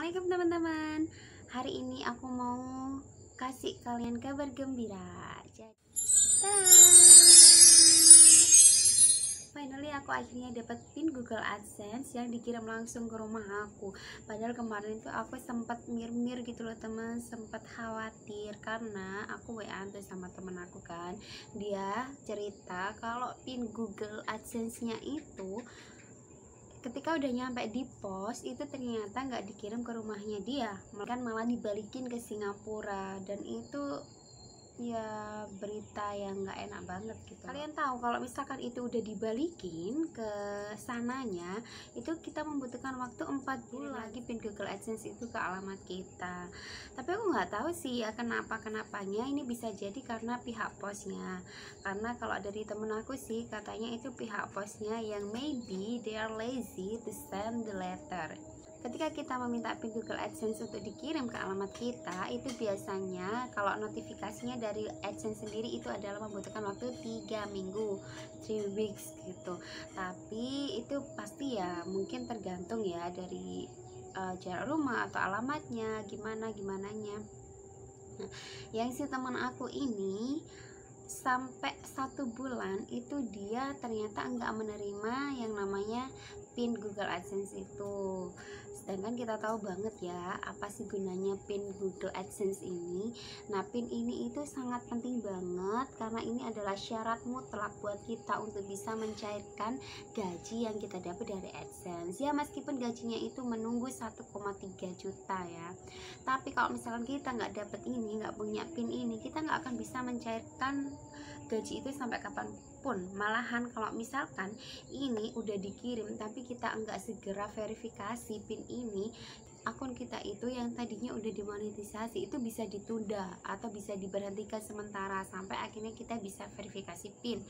Assalamualaikum teman-teman. Hari ini aku mau kasih kalian kabar gembira. Finally aku akhirnya dapat pin Google AdSense yang dikirim langsung ke rumah aku. Padahal kemarin itu aku sempat mir-mir gitu loh teman, sempat khawatir karena aku WA tuh sama temen aku kan. Dia cerita kalau pin Google AdSense-nya itu ketika udah nyampe di pos itu ternyata nggak dikirim ke rumahnya dia, malah dibalikin ke Singapura. Dan itu ya berita yang nggak enak banget gitu. Kalian tahu kalau misalkan itu udah dibalikin ke sananya, itu kita membutuhkan waktu 4 bulan lagi pin Google AdSense itu ke alamat kita. Tapi aku nggak tahu sih ya kenapanya. Ini bisa jadi karena pihak posnya, karena kalau dari temen aku sih katanya itu pihak posnya yang maybe they are lazy to send the letter. Ketika kita meminta pin Google AdSense untuk dikirim ke alamat kita, itu biasanya kalau notifikasinya dari AdSense sendiri itu adalah membutuhkan waktu 3 minggu, 3 weeks gitu. Tapi itu pasti ya mungkin tergantung ya dari jarak rumah atau alamatnya, gimananya. Nah, yang si teman aku ini sampai 1 bulan itu dia ternyata enggak menerima yang namanya pin Google AdSense itu. Sedangkan kita tahu banget ya apa sih gunanya pin Google AdSense ini. Nah, pin ini itu sangat penting banget karena ini adalah syarat mutlak buat kita untuk bisa mencairkan gaji yang kita dapat dari AdSense. Ya meskipun gajinya itu menunggu 1,3 juta ya, tapi kalau misalkan kita nggak dapat ini, nggak punya pin ini, kita nggak akan bisa mencairkan gaji itu sampai kapanpun. Malahan kalau misalkan ini udah dikirim tapi kita enggak segera verifikasi pin ini, akun kita itu yang tadinya udah dimonetisasi itu bisa ditunda atau bisa diberhentikan sementara sampai akhirnya kita bisa verifikasi pin.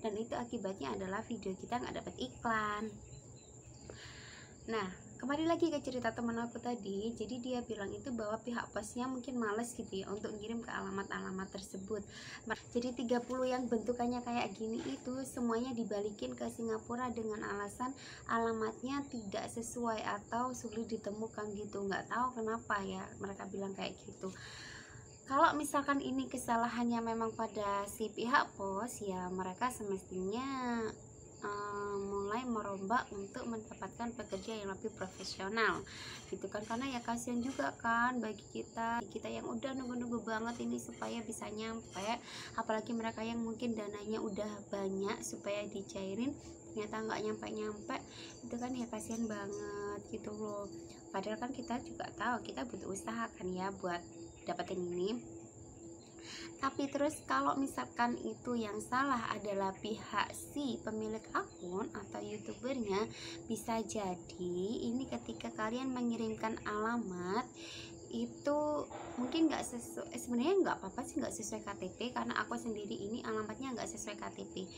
Dan itu akibatnya adalah video kita nggak dapat iklan. Nah, kembali lagi ke cerita teman aku tadi. Jadi dia bilang itu bahwa pihak posnya mungkin males gitu ya untuk ngirim ke alamat-alamat tersebut. Jadi 30 yang bentukannya kayak gini itu semuanya dibalikin ke Singapura dengan alasan alamatnya tidak sesuai atau sulit ditemukan gitu. Nggak tahu kenapa ya mereka bilang kayak gitu. Kalau misalkan ini kesalahannya memang pada si pihak pos, ya mereka semestinya mulai merombak untuk mendapatkan pekerja yang lebih profesional gitu kan, karena ya kasihan juga kan bagi kita yang udah nunggu-nunggu banget ini supaya bisa nyampe, apalagi mereka yang mungkin dananya udah banyak supaya dicairin ternyata nggak nyampe itu kan ya kasihan banget gitu loh. Padahal kan kita juga tahu kita butuh usaha kan ya buat dapetin ini. Tapi terus kalau misalkan itu yang salah adalah pihak si pemilik akun atau youtubernya, bisa jadi ini ketika kalian mengirimkan alamat itu mungkin nggak sesuai. Sebenarnya nggak apa-apa sih nggak sesuai KTP, karena aku sendiri ini alamatnya nggak sesuai KTP.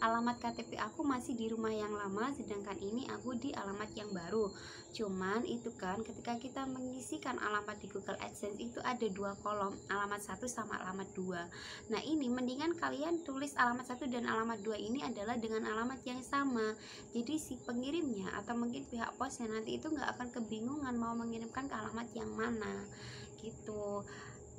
Alamat KTP aku masih di rumah yang lama, sedangkan ini aku di alamat yang baru. Cuman itu kan ketika kita mengisikan alamat di Google AdSense itu ada 2 kolom, alamat 1 sama alamat 2. Nah, ini mendingan kalian tulis alamat 1 dan alamat 2 ini adalah dengan alamat yang sama. Jadi si pengirimnya atau mungkin pihak posnya nanti itu nggak akan kebingungan mau mengirimkan ke alamat yang mana gitu.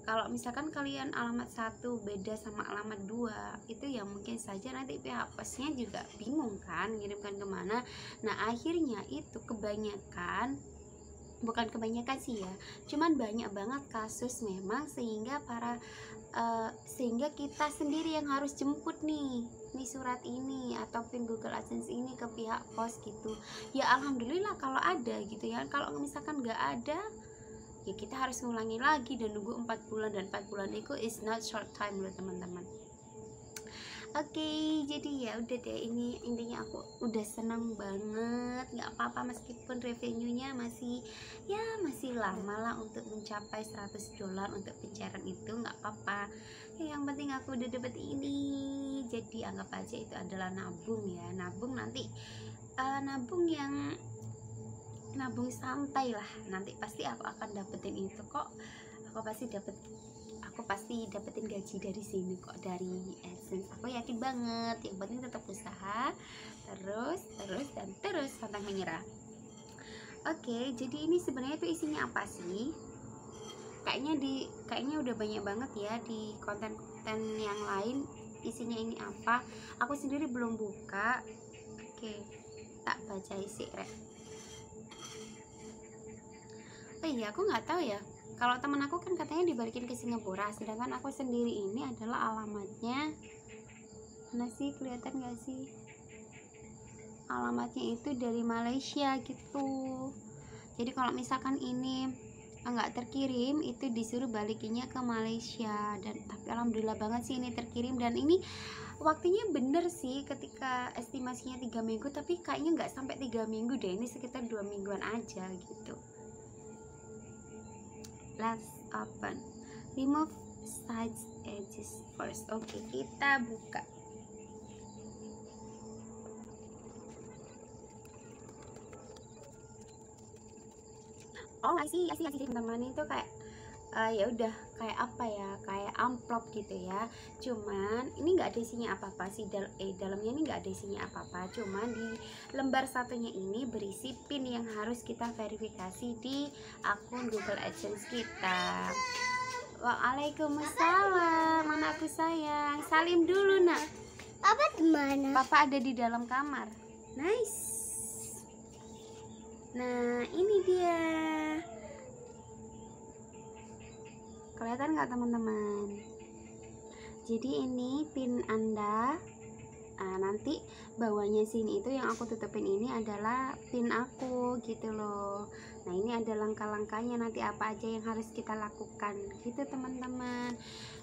Kalau misalkan kalian alamat 1 beda sama alamat 2, itu ya mungkin saja nanti pihak posnya juga bingung kan ngirimkan kemana. Nah, akhirnya itu bukan kebanyakan sih ya, cuman banyak banget kasus memang sehingga sehingga kita sendiri yang harus jemput nih surat ini atau pin Google AdSense ini ke pihak pos gitu. Ya alhamdulillah kalau ada gitu ya. Kalau misalkan nggak ada, ya kita harus ngulangi lagi dan nunggu 4 bulan, dan 4 bulan itu is not short time loh teman-teman. Oke, jadi ya udah deh, ini intinya aku udah senang banget. Nggak apa-apa meskipun revenue-nya masih lama lah untuk mencapai $100 untuk pencairan itu, nggak apa-apa. Yang penting aku udah dapet ini, jadi anggap aja itu adalah nabung ya. Nabung nanti nabung santai lah, nanti pasti aku akan dapetin itu kok. Aku pasti dapetin gaji dari sini kok, dari AdSense. Aku yakin banget. Yang penting tetap usaha terus pantang menyerah. Oke, jadi ini sebenarnya tuh isinya apa sih? Kayaknya udah banyak banget ya di konten-konten yang lain isinya ini apa. Aku sendiri belum buka. Oke, tak baca isi rek. Oh iya, aku nggak tahu ya. Kalau teman aku kan katanya dibalikin ke Singapura, sedangkan aku sendiri ini adalah alamatnya. Mana sih, kelihatan nggak sih? Alamatnya itu dari Malaysia gitu. Jadi kalau misalkan ini nggak terkirim, itu disuruh balikinnya ke Malaysia. Dan tapi alhamdulillah banget sih ini terkirim, dan ini waktunya bener sih, ketika estimasinya 3 minggu, tapi kayaknya nggak sampai 3 minggu deh, ini sekitar 2 mingguan aja gitu. Let's open. Remove side edges first. Oke, kita buka. Oh, I see teman-teman, itu kayak ya udah kayak apa ya, kayak amplop gitu ya. Cuman ini nggak ada isinya apa-apa sih, dalamnya ini nggak ada isinya apa-apa. Cuman di lembar satunya ini berisi pin yang harus kita verifikasi di akun Google AdSense kita. Waalaikumsalam anakku sayang, salim dulu nak. Papa di mana? Papa ada di dalam kamar. Nice. Nah, ini dia. Kelihatan nggak teman-teman? Jadi ini pin Anda. Nanti bawahnya sini itu yang aku tutupin ini adalah pin aku gitu loh. Nah, ini ada langkah-langkahnya nanti apa aja yang harus kita lakukan gitu teman-teman.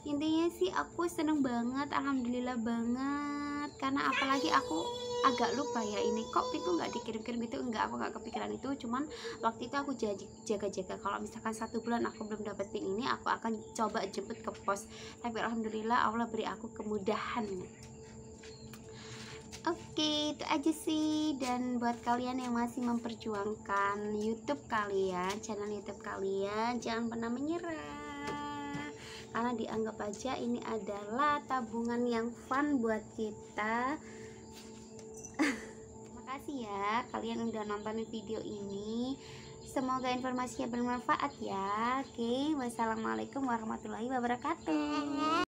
Intinya sih aku seneng banget, alhamdulillah banget, karena apalagi aku agak lupa ya, ini kok pintu nggak dikirim-kirim gitu. Enggak, aku nggak kepikiran itu. Cuman waktu itu aku jaga-jaga kalau misalkan 1 bulan aku belum dapat pin ini, aku akan coba jemput ke pos. Tapi alhamdulillah Allah beri aku kemudahan. Oke, itu aja sih. Dan buat kalian yang masih memperjuangkan YouTube kalian, channel YouTube kalian, jangan pernah menyerah, karena dianggap aja ini adalah tabungan yang fun buat kita. Terima kasih ya kalian udah nonton video ini. Semoga informasinya bermanfaat ya. Oke, wassalamualaikum warahmatullahi wabarakatuh.